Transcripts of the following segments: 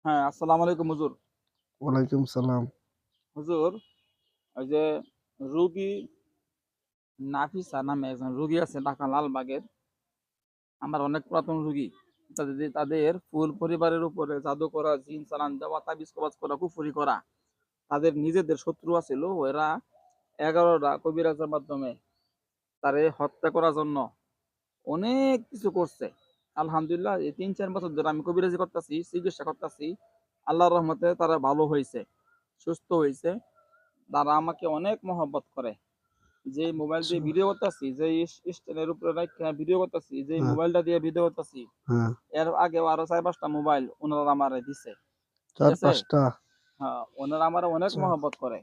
হ্যাঁ, আসসালামু আলাইকুম হুজুর। ওয়ালাইকুম সালাম। হুজুর, ওই যে রোগী নাফিসা নামে একজন রোগী আছে ঢাকা লালবাগের। আমার অনেক পুরাতন রোগী। তাদের ফুল পরিবারের উপরে জাদু করা, জিন চালান দেওয়া, তাবিজ কবজ করা, কুফরি করা। তাদের নিজেদের শত্রু আছিল। ওরা ১১টা কবিরাজের মাধ্যমে তারে হত্যা করার জন্য অনেক কিছু করছে। আলহামদুলিল্লাহ এই ৩-৪ বছর ধরে আমি কবিরাজি করতেছি, চিকিৎসা করতেছি। আল্লাহর রহমতে তারা ভালো হইছে, সুস্থ হইছে। তারা আমাকে অনেক মহব্বত করে। যে মোবাইল আচ্ছা, দিয়ে ভিডিও করতেছি, যে স্ট্যান্ডের উপরে রাইখা ভিডিও করতেছি, যে হ্যাঁ, মোবাইলটা দিয়ে ভিডিও করতেছি, হ্যাঁ। এর আগেও আরো ৪-৫ টা মোবাইল উনারা আমারে দিছে। ঠিক আছে? ৪-৫ টা? হ্যাঁ, উনারা আমারে অনেক আচ্ছা, মহব্বত করে।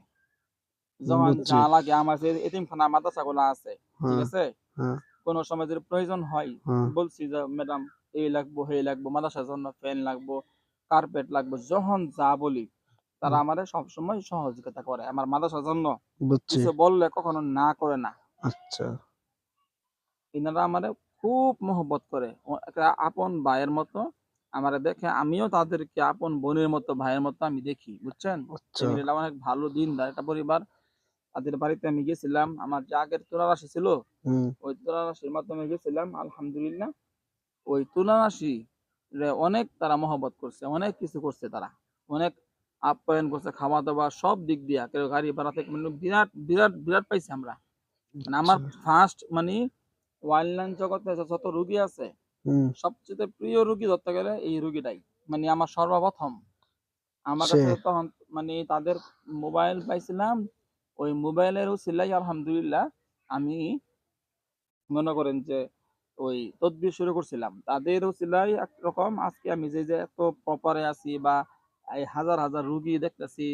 যখন বুঝছি। যা লাগে আমার যে এতিমখানা মাদ্রাসাগুলা আছে, ঠিক হ্যাঁ, আছে? হ্যাঁ, কোন সময় যদি প্রয়োজন হয়, হ্যাঁ। বলছি যে ম্যাডাম এই লাগবো, সেই লাগবো, মাদ্রাসার জন্য ফ্যান লাগবো, কার্পেট লাগবো। যখন যা বলি তারা হুম, আমারে সবসময় সহযোগিতা করে। আমার মাদ্রাসার জন্য বুঝছি। কিছু বললে কখনো না করে না। আচ্ছা, ইনারা আমারে খুব মহব্বত করে। একটা আপন ভাইয়ের মতো আমারে দেখে, আমিও তাদেরকে আপন বোনের মতো, ভাইয়ের মতো আমি দেখি। বুঝছেন? আচ্ছা। ফ্যামিলিটা অনেক ভালো দিনদার একটা পরিবার। তাদের বাড়িতে আমি গেছিলাম। আমার যে আগের তুলারাশি ছিল, হুম, ওই তুলারাশির মাধ্যমে গেছিলাম। আলহামদুলিল্লাহ। ওই তুলারাশি রে অনেক তারা মহব্বত করছে। অনেক কিছু করছে তারা। অনেক আপ্যায়ন করছে, খাওয়া-দাওয়া সব দিক দিয়া। কেউ গাড়ি ভাড়া থেকে মানে বিরাট, বিরাট, বিরাট পাইছি আমরা। মানে আমার আচ্ছা। ফার্স্ট মানে ওয়াইল্ডলাইন জগতে যত রুগী আছে, হুম, সবচেয়ে প্রিয় রুগী ধরতে গেলে এই রুগীটাই। মানে আমার সর্বপ্রথম। আমার সে কাছে তখন মানে তাদের মোবাইল পাইছিলাম। ওই মোবাইলের উছিলায় আলহামদুলিল্লাহ আমি মনে করেন যে ওই তদবির শুরু করছিলাম। তাদের উছিলায় একরকম আজকে আমি যে এত প্রপারে আছি বা এই হাজার, হাজার রুগী দেখতেছি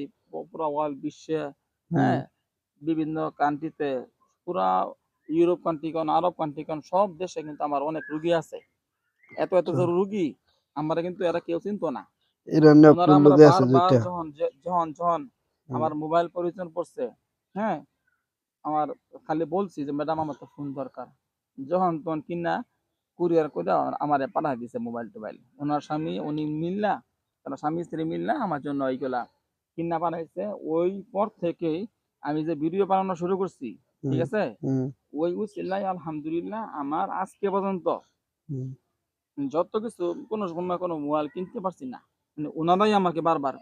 পুরা ওয়ার্ল্ড বিশ্বে, হুম, হ্যাঁ? বিভিন্ন কান্ট্রিতে পুরা ইউরোপ কান্ট্রি কন, আরব কান্ট্রি কন সব দেশে কিন্তু আমার অনেক রুগী আছে। এত, এত আচ্ছা। যে রুগী আমারে কিন্তু এরা কেউ চিনতো না। ইরানে উনারা আপনার আমরা লগে আছে বারবার ২ টা। যখন হুম, আমার মোবাইল প্রয়োজন পড়ছে, হ্যাঁ? আমার খালি বলছি যে, "ম্যাডাম আমার তো ফোন দরকার।" যখন তখন কিনা কুরিয়ার কইরা আমারে পাঠায় দিছে মোবাইল-টোবাইল। উনার স্বামী উনি মিল্লা, তারা স্বামী-স্ত্রী মিল্লা আমার জন্য এইগুলা কিনা পাঠাইছে। ওই পর থেকেই আমি যে ভিডিও বানানো শুরু করছি, ঠিক হুম, আছে? হুম, ওই উছিলায় আলহামদুলিল্লাহ আমার আজকে পর্যন্ত হুম। যত কিছু কোনো সময় কোনো মোবাইল কিনতে পারছি না। মানে উনারাই আমাকে বারবার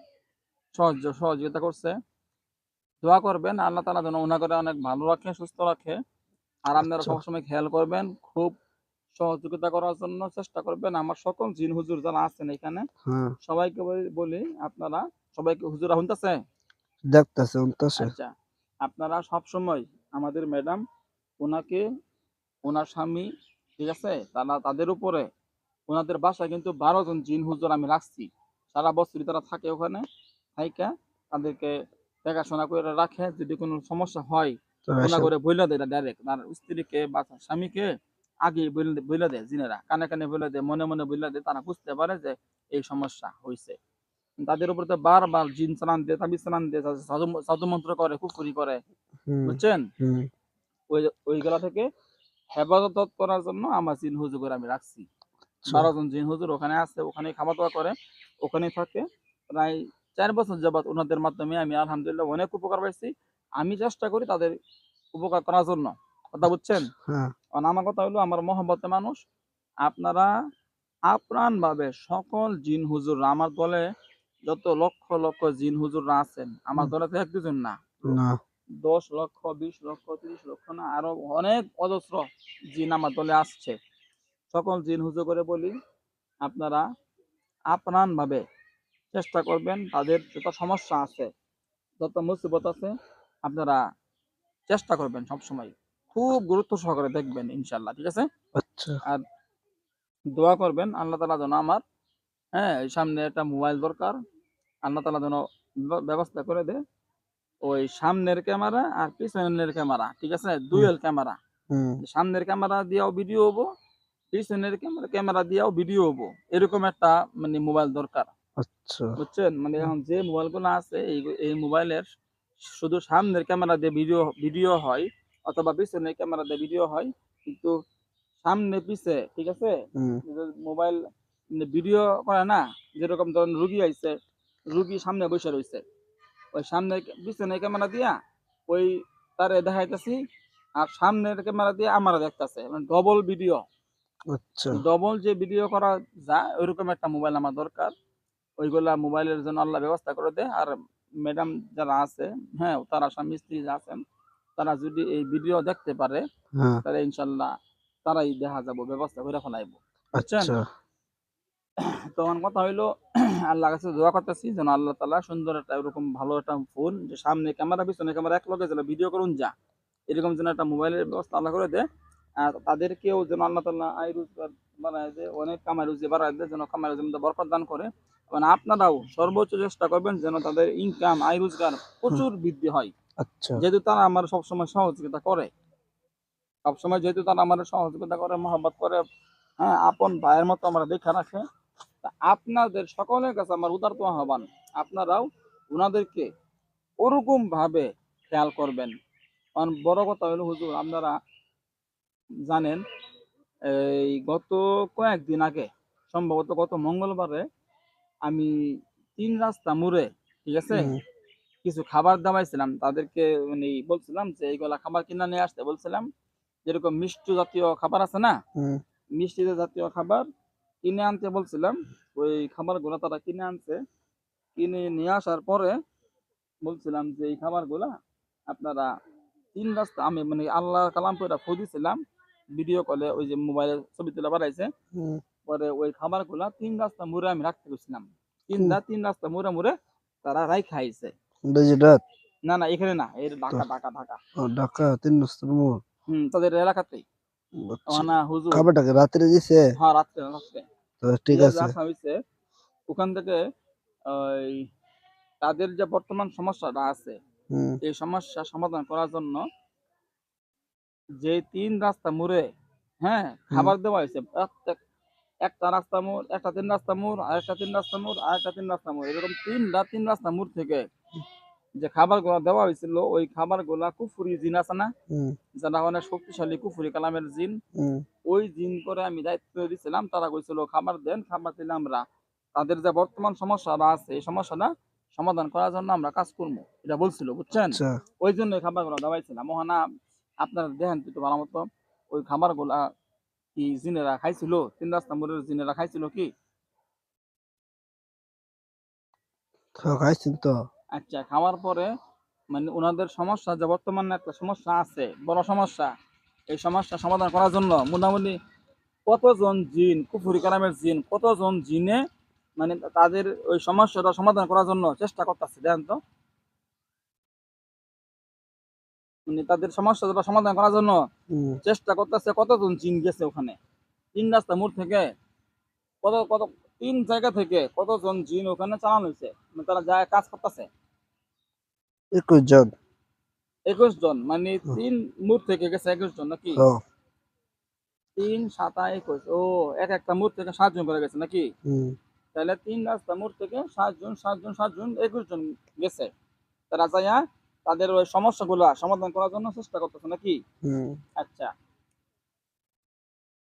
সহযোগিতা করছে। দোয়া করবেন আল্লাহ তাআলা যেন উনাকে অনেক ভালো রাখে, সুস্থ রাখে। আর আপনারা আচ্ছা, সবসময় খেয়াল করবেন, খুব সহযোগিতা করার জন্য চেষ্টা করবেন। আমার সকল জিন হুজুর যারা আছেন এখানে, হ্যাঁ। সবাইকে বলি আপনারা সবাইকে হুজুরা শুনতেছে? দেখতাছে, উনতাছে। আচ্ছা। আপনারা সবসময় আমাদের ম্যাডাম উনাকে, উনার স্বামী, ঠিক আছে? তাদের উপরে উনাদের বাসায় কিন্তু ১২ জন জিন হুজুর আমি রাখছি। সারা বছরই তারা থাকে ওখানে। থাইকা তাদেরকে দেখাশোনা কইরা রাখে। যদি কোন সমস্যা হয়, তো উনা এসব করে বইলা দেয় এটা ডাইরেক্ট। তার স্ত্রীকে বা তার স্বামীকে আগেই বইলা দেয় জিনেরা। কানে, কানে বইলা দেয়, মনে, মনে বইলা দেয়। তারা বুঝতে পারে যে এই সমস্যা হইছে। তাদের উপরে তো বারবার জিন চালান দেয়, তাবিজ চালান দেয়, জাদু মন্ত্র করে, কুফরি করে। হুম, বুঝছেন? হুম। ওইগুলা থেকে হেফাজত করার জন্য আমার জিন হুজুর আমি রাখছি। আচ্ছা, ১২ জন জিন হুজুর ওখানে আছে, ওখানেই খাওয়া-দাওয়া করে, ওখানেই থাকে। প্রায় ৪ বছর যাবৎ উনাদের মাধ্যমে আমি আলহামদুলিল্লাহ অনেক উপকার পাইছি। আমি চেষ্টা করি তাদের উপকার করার জন্য। কথা বুঝছেন? হ্যাঁ, কারণ আমার কথা হলো আমার মহব্বতের মানুষ। আপনারা আপ্রাণভাবে সকল জিন হুজুররা আমার দলে যত লক্ষ, লক্ষ জিন হুজুররা আছেন, আমার হুম, দলে তো ১-২ জন না। না, ১০ লক্ষ, ২০ লক্ষ, ৩০ লক্ষ না আরো অনেক অজস্র জিন আমার দলে আসছে। সকল জিন হুজুর করে বলি, আপনারা আপ্রাণভাবে চেষ্টা করবেন তাদের যত সমস্যা আছে, যত মুসিবত আছে, আপনারা চেষ্টা করবেন সবসময়। খুব গুরুত্ব সহকারে দেখবেন ইনশাআল্লাহ। ঠিক আছে? আচ্ছা, আর দোয়া করবেন আল্লাহ তাআলা যেন আমার, হ্যাঁ, এই সামনে একটা মোবাইল দরকার। আল্লাহ তাআলা যেন ব্যবস্থা করে দেয়। ওই সামনের ক্যামেরা আর পিছনের ক্যামেরা, ঠিক আছে? হুম, ডুয়াল ক্যামেরা। হুম, সামনের ক্যামেরা দিয়েও ভিডিও হবো, পিছনের ক্যামেরা দিয়েও ভিডিও হবো। এরকম একটা মানে মোবাইল দরকার। আচ্ছা, বুঝছেন? মানে এখন যে মোবাইলগুলো আছে এই মোবাইলের শুধু সামনের ক্যামেরা দিয়ে ভিডিও ভিডিও হয় অথবা পিছনের ক্যামেরা দিয়ে ভিডিও হয়। কিন্তু সামনে পিছে, ঠিক আছে? হুম, মোবাইল ভিডিও করে না, যেরকম ধরেন রুগী আইছে, রুগী সামনে বসে রয়েছে, ওই সামনে পিছনে ক্যামেরা দিয়া ওই তারে দেখাইতেছি, আর সামনের ক্যামেরা দিয়ে আমার দেখতেছে, মানে ডবল ভিডিও। আচ্ছা ডবল যে ভিডিও করা যায় ওইরকম একটা মোবাইল আমার দরকার। ওইগুলা মোবাইলের জন্য আল্লাহ ব্যবস্থা করে দেয়। আর ম্যাডাম যারা আছে, হ্যাঁ, তারা স্বামী স্ত্রী যা আছেন, তারা যদি এই ভিডিও দেখতে পারে, হ্যাঁ তাহলে ইনশাল্লাহ তারাই দেখা যাবো, ব্যবস্থা করে ফেলাইব, বুঝছেন? আচ্ছা তো আমার কথা হইলো, আল্লাহ কাছে দোয়া করতেছি যেন আল্লাহ তাআলা সুন্দর একটা এরকম ভালো একটা ফোন, যে সামনে ক্যামেরা পিছনে ক্যামেরা এক লগে যেন ভিডিও করুন যা, এরকম যেন একটা মোবাইলের ব্যবস্থা আল্লাহ করে দেয়। আর তাদেরকেও যেন আল্লাহ তাআলা আয় রোজগার বাড়ায় দেয়, অনেক কামাই রুজি বাড়ায় দেয়, যেন কামাই রুজির মধ্যে বরকত দান করে। মানে আপনারাও সর্বোচ্চ চেষ্টা করবেন যেন তাদের ইনকাম আয় রোজগার হুম, প্রচুর বৃদ্ধি হয়। আচ্ছা যেহেতু তারা আমার সবসময় সহযোগিতা করে, সবসময় যেহেতু তারা আমার সহযোগিতা করে, মহব্বত করে, হ্যাঁ, আপন ভাইয়ের মতো আমরা দেখে রাখে। তা আপনাদের সকলের কাছে আমার উদারত আহ্বান, আপনারাও ওনাদেরকে ওরকম ভাবে খেয়াল করবেন। কারণ বড় কথা হলো হুজুর, আপনারা জানেন, এই গত কয়েকদিন আগে, সম্ভবত গত মঙ্গলবারে, আমি তিন রাস্তা মোড়ে, ঠিক আছে, হুম কিছু খাবার দাবাইছিলাম তাদেরকে, মানে বলছিলাম যে এইগুলা খাবার কিনা নিয়ে আসতে বলছিলাম, যেরকম মিষ্টি জাতীয় খাবার আছে না, হুম মিষ্টি জাতীয় খাবার কিনে আনতে বলছিলাম। ওই খাবারগুলো তারা কিনে আনছে। কিনে নিয়ে আসার পরে বলছিলাম যে এই খাবারগুলা আপনারা তিন রাস্তা, আমি মানে আল্লাহ কালাম করে ফু দিছিলাম, ভিডিও কলে ওই যে মোবাইলে ছবি তুলে বাড়াইছে। হুম পরে ওই খাবারগুলা তিন রাস্তা মুড়ে আমি রাখতে গেছিলাম, হুম, তিন রাস্তা মুড়ে মুড়ে তারা রাই খাইছে। গুজরাট না না, এখানে না, এই তো ঢাকা ঢাকা ঢাকা। ও ঢাকা ৩ নম্বর মোড় তাদের এলাকাতেই। আচ্ছা না হুজুর, খাবারটাকে রাত্রে দিছে হ্যাঁ, রাত্রে রাত্রে তো ঠিক দিয়ে আছে রাখা হয়েছে। ওখান থেকে ওই তাদের যে বর্তমান সমস্যাটা আছে, হুম এই সমস্যা সমাধান করার জন্য যে তিন রাস্তা মোড়ে, হ্যাঁ, হুম খাবার দেওয়া হয়েছে, প্রত্যেক একটা রাস্তা মোড়, একটা তিন রাস্তা মোড়, আর একটা তিন রাস্তা মোড়, আর একটা তিন রাস্তা মোড়, এরকম তিন রাস্তা মোড় থেকে যে খাবার গুলা দেওয়া হয়েছিল, ওই খাবার গুলা কুফুরি জিন আছে না, হুম যারা অনেক শক্তিশালী কুফুরি কালামের জিন, হুম ওই জিন করে আমি দায়িত্ব দিয়েছিলাম। তারা কইছিল খাবার দেন, খাবার দিলে আমরা তাদের যে বর্তমান সমস্যাটা আছে এই সমস্যাটা সমাধান করার জন্য আমরা কাজ করবো, এটা বলছিল, বুঝছেন? আচ্ছা ওই জন্য এই খাবারগুলো দেওয়াইছিলাম। মহানা আপনারা দেখেন তো একটু ভালো মতো, ওই খাবারগুলা কি জিনেরা খাইছিল? তিন রাস্তা মোড়ের জিনেরা খাইছিল কি? তো খাইছেন তো আচ্ছা, খাওয়ার পরে মানে ওনাদের সমস্যা, যে বর্তমানে একটা সমস্যা আছে, বড় সমস্যা, এই সমস্যা সমাধান করার জন্য মোটামুটি কতজন জিন, কুফুরি কালামের জিন, কতজন জিনে মানে তাদের ওই সমস্যাটা সমাধান করার জন্য চেষ্টা করতেছে, দেখেন তো। মানে তাদের সমস্যাটা সমাধান করার জন্য হুম চেষ্টা করতেছে, কতজন জিন গেছে ওখানে, তিন রাস্তা মোড় থেকে, কত কত, তিন জায়গা থেকে কতজন জিন ওখানে চালানো হয়েছে, মানে তারা যায় কাজ করতেছে। ২১ জন 21 জন, মানে হুম, তিন মোড় থেকে গেছে 21 জন নাকি? ও 3 7 21, ও, এক একটা মোড় থেকে 7 জন করে গেছে নাকি? হুম তাহলে তিন রাস্তা মোড় থেকে 7 জন 7 জন 7 জন 21 জন গেছে। তারা যাইয়া তাদের ওই সমস্যাগুলো সমাধান করার জন্য চেষ্টা করতেছে নাকি? হুম আচ্ছা,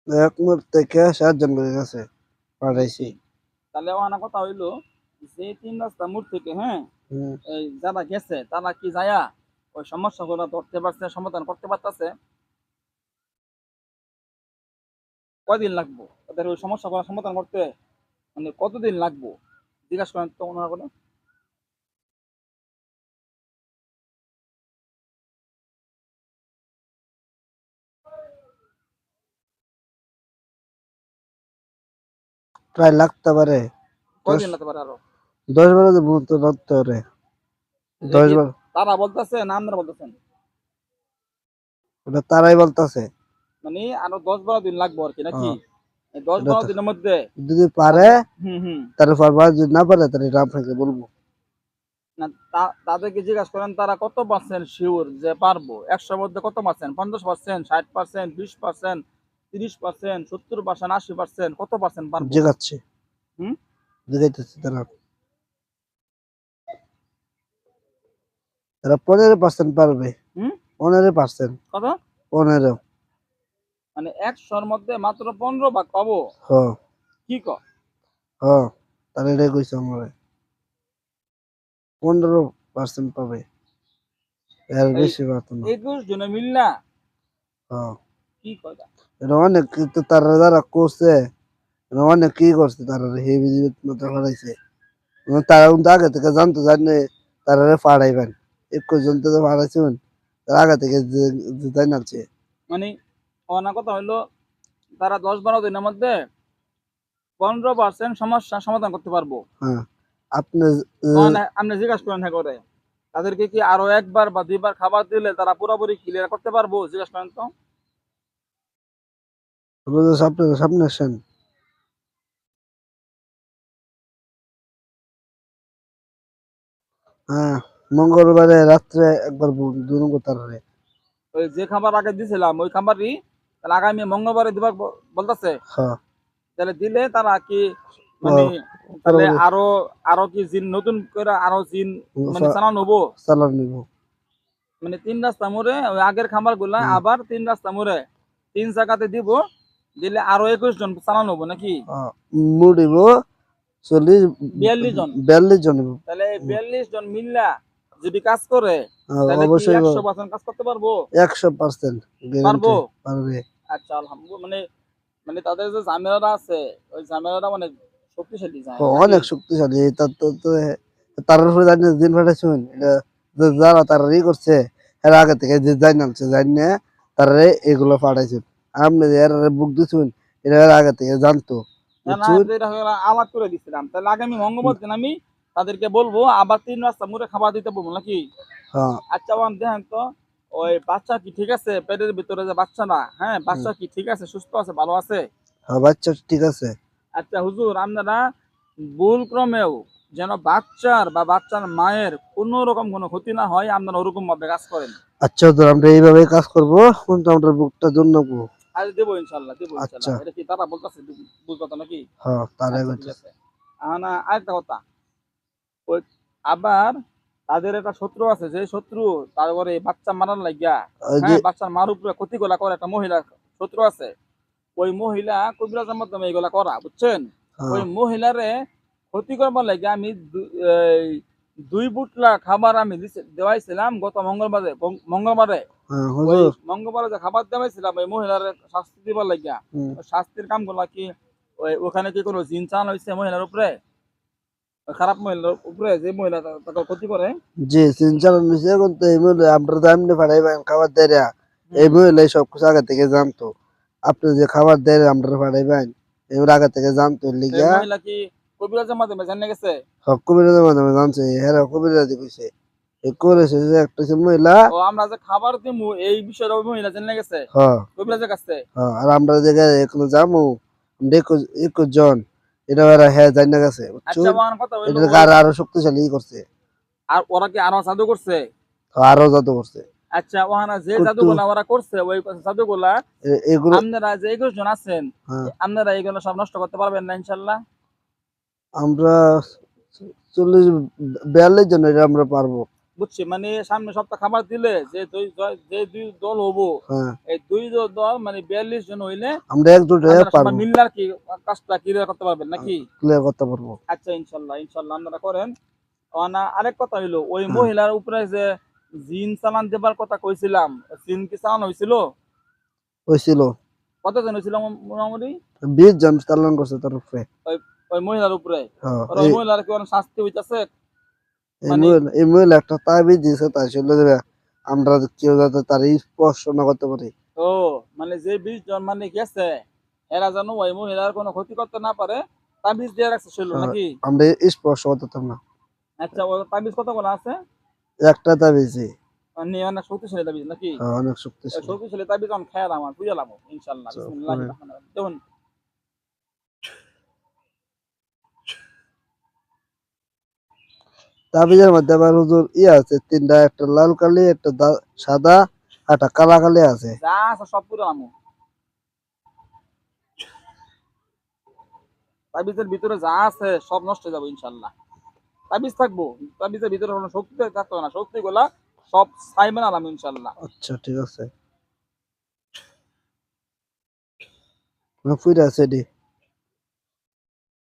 এক মোড় থেকে ৭ জন করে গেছে পাঠাইছি বুঝছি। তাহলে ওখানে কথা হইলো, যে তিন রাস্তা মোড় থেকে, হ্যাঁ, হুম এই যারা গেছে তারা কি যাইয়া ওই সমস্যাগুলো ধরতে পারছে, সমাধান করতে পারতেছে? কয়দিন লাগবো তাদের ওই সমস্যাগুলো সমাধান করতে, মানে কতদিন লাগবো? জিজ্ঞাসা করেন তো ওনারা করে। প্রায় লাগতে পারে দশ কয়দিন লাগতে পারে আরো? ১০-১২ দিন মতো লাগতে পারে এটা দশ কি বারো তারা বলতেছে না আপনারা বলতেছেন? ওটা তারাই বলতেছে মানে আরো 10 12 দিন লাগবো আর কি নাকি? হ্যাঁ এই দশ এটা বারো তো দিনের মধ্যে যদি পারে তাদের, হুম হুম, তাহলে পারবা যদি না পারে তাহলে আপনাকে বলবো না, তাদেরকে জিজ্ঞাসা করেন তারা কত পার্সেন্ট শিওর যে পারবো, 100-র মধ্যে কত পার্সেন্ট, 50%, 60%, 20%, 30%, 70%, 80%, কত পার্সেন্ট পারবো? জিগাচ্ছি হুম জিগাইতেছি তারা তারা 15% পারবে হুম 15% কত? 15 মানে 100-র মধ্যে মাত্র 15 ভাগ পাবো? হ কি ক? হ্যাঁ, তাহলে এটাই কইছে আমার 15% পাবে, এর এই বেশি পাতো না। 21 জনে মিল্লা হ্যাঁ, কি কথা? এটা অনেক কিন্তু তারা যারা করছে, এটা অনেক কি করছে, তারা হেভি মতো হারাইছে। তারা কিন্তু আগে থেকে জানতো, জানে তারা ফাড়াইবেন 21 জন তো ফাড়াইছেন, তার আগে থেকে জানাচ্ছে। মানে অনা কথা হইলো তারা 10-12 দিনের মধ্যে 15% সমস্যা সমাধান করতে পারবো। হ্যাঁ, আপনি আপনি জিজ্ঞাসা করেন হ্যাঁ করে তাদেরকে কি আরো একবার বা দুইবার খাবার দিলে তারা পুরোপুরি ক্লিয়ার করতে পারবো? জিজ্ঞাসা করেন তো। সামনে সামনে আসেন। হ্যাঁ, মঙ্গলবারে রাত্রে একবার দুজন তারা। ওই যে খাবার আগে দিছিলাম ওই খাবারই তাহলে আগামী মঙ্গলবারে দিবার বলতেছে। হ্যাঁ, তাহলে দিলে তারা কি মানে তাহলে আরো আরো কি জিন নতুন করে আরো জিন মানে চালানো হবো? চালান নিব। মানে 3 রাস্তা মোড়ে ওই আগের খাবার গুলা আবার 3 রাস্তা মোড়ে 3 জায়গাতে দিব, দিলে আরো 21 জন চালানো হবো নাকি? মুড়িব 40 42 জন। 42 জন হইবো। তাহলে 42 জন মিল্লা যদি কাজ করে তাহলে কি অবশ্যই 100% কাজ করতে পারবো? 100% পারবো? গ্যারান্টি পারবে। আচ্ছা আলহামদুলিল্লাহ। মানে মানে তাদের যে ঝামেলাটা আছে ওই ঝামেলাটা মানে শক্তিশালী যায় নাকি? অনেক শক্তিশালী। তার উপরে জানি দিন ফাটাইছেন, এটা যারা তারা করছে, এর আগে থেকে যে জানি নামছে জানিয়ে তারা এগুলো ফাটাইছেন। আপনি যে এর বুক দিচ্ছেন, এটা এর আগে থেকে জানতো, না না বুঝছেন। এটা হলো আলাপ করে দিছিলাম। তাহলে আগামী মঙ্গলবার দিন আমি তাদেরকে বলবো আবার 3 রাস্তা মুড়ে খাবার দিতে বলবো নাকি? হ্যাঁ, আচ্ছা ওয়ান দেখেন তো ওই বাচ্চা কি ঠিক আছে? পেটের ভিতরে যে বাচ্চাটা হ্যাঁ বাচ্চা কি ঠিক আছে, সুস্থ আছে, ভালো আছে? হ্যাঁ, বাচ্চা ঠিক আছে। আচ্ছা হুজুর আপনারা ভুল ক্রমেও যেন বাচ্চার বা বাচ্চার মায়ের কোনো রকম কোনো ক্ষতি না হয় আপনারা ওরকম ভাবে কাজ করেন। আচ্ছা, তো আমরা এইভাবে কাজ করবো, কিন্তু আমরা বুকটা জন্য। আজ দেবো ইনশাল্লাহ, দেবো ইনশাল্লাহ। আচ্ছা, এটা কি তারা বলতেছে বুঝ কথা নাকি? হ্যাঁ, তার আচ্ছা আগে ঠিক আছে। না আরেকটা কথা ওই আবার তাদের একটা শত্রু আছে যে শত্রু তারপরে বাচ্চা মারার লাগিয়া ওই যে হ্যাঁ বাচ্চার মার উপরে ক্ষতিগুলা করে একটা মহিলা শত্রু আছে। ওই মহিলা কবিরাজের মাধ্যমে এগুলা করা বুঝছেন। ওই হ্যাঁ, মহিলারে ক্ষতি করবার লাগে আমি এই 2 বুটলা খাবার আমি দেওয়াইছিলাম গত মঙ্গলবারে মঙ্গলবারে। হ্যাঁ, ওই হুজুর। মঙ্গলবারে যে খাবার দেওয়াইছিলাম ওই মহিলার শাস্তি দিবার লাগিয়া ওই শাস্তির কাম গুলা কি ওখানে কি কোনো জিন চালানো হয়েছে মহিলার উপরে? ওই খারাপ মহিলার উপরে যে মহিলা তাকে ক্ষতি করে। জি, সিনচালান নিছে, কিন্তু এই মহিলা আমরা তো এমনি পাঠাইবেন খাবার দেয়া, এই হুম মহিলা সব কিছু আগে থেকে জানতো। আপনি যে খাবার দেয় আমরা পাঠাইবেন, এবার আগে থেকে জানতো এই লিগা। মহিলা কি কবিরাজের মাধ্যমে জানে গেছে? কবিরাজের মাধ্যমে জানছে, হ্যাঁ কবিরাজি কইছে। এ করেছে যে একটা ছে মহিলা। ও আমরা যে খাবার দিমু এই বিষয়টা ওই মহিলা জেনে গেছে হ্যাঁ, কবিরাজের কাছে। হ্যাঁ, আর আমরা যে এখনো যামু 21 জন, এটা ওরা হ্যাঁ জানা গেছে, আচ্ছা বুঝছেন। আমার কথা হইলো এটাকে ওই আরো শক্তিশালী করছে। আর ওরা কি আরো জাদু করছে? আরো জাদু করছে। আচ্ছা ওহানা যে কিন্তু জাদুগুলা ওরা করছে ওই জাদুগুলা এগুলো। আপনারা যে 21 জন আছেন হ্যাঁ, আপনারা এগুলো সব নষ্ট করতে পারবেন না ইনশাল্লাহ? আমরা 40 42 জন এটা আমরা পারবো। বুঝছি মানে সামনে সপ্তাহ খাবার দিলে যে দুই দল হবো হ্যাঁ, এই দল মানে 42 জন হইলে আমরা একজোট হয়ে আপনারা সবাই পারবো, মিললে আর কি কাজটা ক্লিয়ার করতে পারবেন নাকি? ক্লিয়ার করতে পারবো। আচ্ছা ইনশাল্লাহ ইনশাল্লাহ আপনারা করেন। না আরেক কথা হইলো ওই হ্যাঁ, মহিলার উপরে যে জিন চালান দেবার কথা কইছিলাম জিন কি চালান হয়েছিল? হয়েছিল। কতজন হয়েছিল মোটামুটি 20 জন চালান করছে তার উপরে। ওই ওই মহিলার উপরে? হ্যাঁ, ওই মহিলার কি অনেক শাস্তি হইতাছে? মানে এই মহিলা একটা তাবিজ দিয়েছে, তাই ছিল যে আমরা কেউ যাতে তার স্পর্শ না করতে পারি। ও মানে যে 20 জন মানে গেছে এরা যেন ওই মহিলার কোনো ক্ষতি করতে না পারে তাবিজ দিয়ে রাখছে ছিল হ্যাঁ, নাকি? আমরা স্পর্শ করতাম না। আচ্ছা ওই তাবিজ কতগুলো আছে? একটা তাবিজই। মানে অনেক শক্তিশালী তাবিজ নাকি? হ্যাঁ, অনেক ওই শক্তিশালী। শক্তিশালী তাবিজ আমি খেয়াল আমার বুঝলাম ইনশাল্লাহ আচ্ছা, বিসমিল্লাহির পরে রহমানির রহিম দেখুন। তাবিজের মধ্যে আবার হুজুর আছে তিনটা, একটা লাল কালি, একটা সাদা, একটা কালা কালি আছে। যা আছে সব পুরো আমু তাবিজের ভিতরে যা আছে সব নষ্ট হয়ে যাবে ইনশাল্লাহ। তাবিজ থাকবো তাবিজের ভিতরে কোনো শক্তি থাকতো না, শক্তি গুলা সব সাইবেন আলাম ইনশাল্লাহ। আচ্ছা, ঠিক আছে। ফুইরা আছে এডি।